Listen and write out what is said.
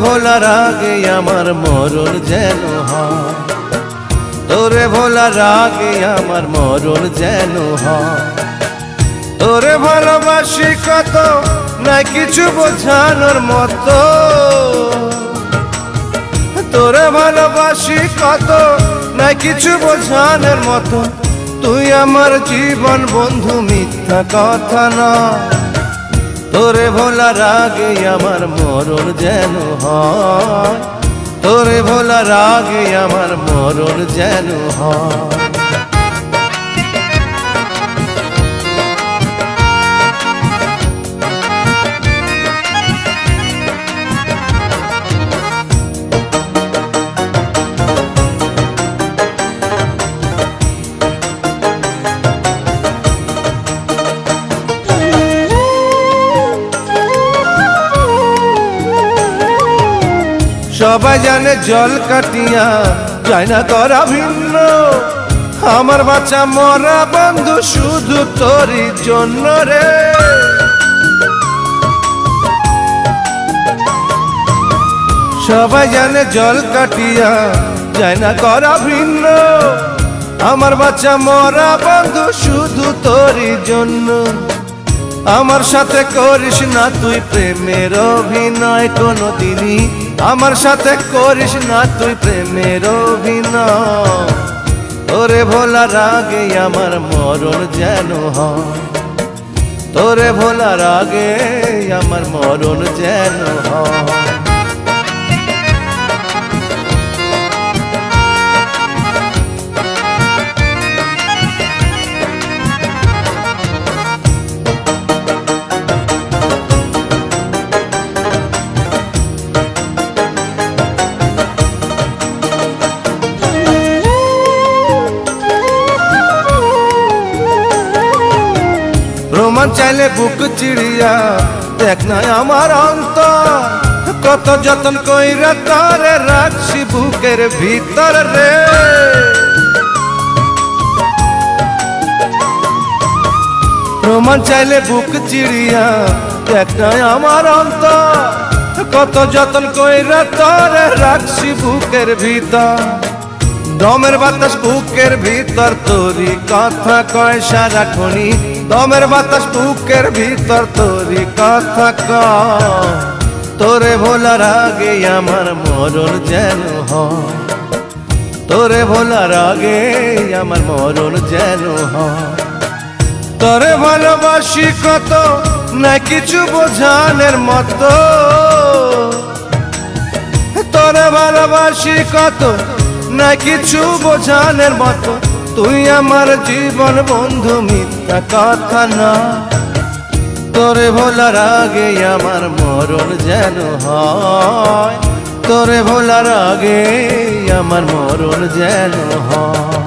ভোলার আগে আমার মরণ যেন হয়, তোরে ভোলার আগে আমার মরণ যেন হয়। তোরে ভালোবাসি কত না কিছু বোঝানোর মতো, তোরে ভালোবাসি কত না কিছু বোঝানোর মতো। তুই আমার জীবন বন্ধু, মিথ্যা কথা না। তোরে ভোলার আগে আমার মরণ যেন হয়, তোরে ভোলার আগে আমার মরণ যেন হয়। সবাই জানে জল কাটিয়া যায় না করা ভিন্ন, আমার বাচ্চা মরা বন্ধু শুধু তোরই জন্য রে। সবাই জানে জল কাটিয়া যায় না করা ভিন্ন, আমার বাচ্চা মরা বন্ধু শুধু তোরই জন্য। আমার সাথে করিস না তুই প্রেমের অভিনয় কোনদিনই, আমার সাথে করিস না তুই প্রেমের অভিনয়। তোরে ভোলার আগে আমার মরণ যেন হয়, তোরে ভোলার আগে আমার মরণ যেন হয়। প্রমাণ চাইলে বুক চিড়িয়া দেখ না আমার অন্তর, কত যতন কইরা তারে রাখছি বুকের ভিতর রে। প্রমাণ চাইলে বুক চিড়িয়া দেখ না আমার অন্তর, কত যতন কইরা তারে রাখছি বুকের ভিতর। দমের বাতাস বুকের ভিতর তোরই কথা কয় সারাক্ষণই, দমের বাতাস বুকের ভিতর তোরই কথা কয়। তোরে ভোলার আগে আমার মরণ যেন হয়, তোরে ভোলার আগে আমার মরণ যেন হয়। তোরে ভালোবাসি কত না কিছু বোঝানোর মতো, তোরে ভালোবাসি কত না কিছু বোঝানোর মতো। তুই আমার জীবন বন্ধু, মিথ্যা কথা না। তোরে ভোলার আগে আমার মরণ যেন হয়, তোরে ভোলার আগে আমার মরণ যেন হয়।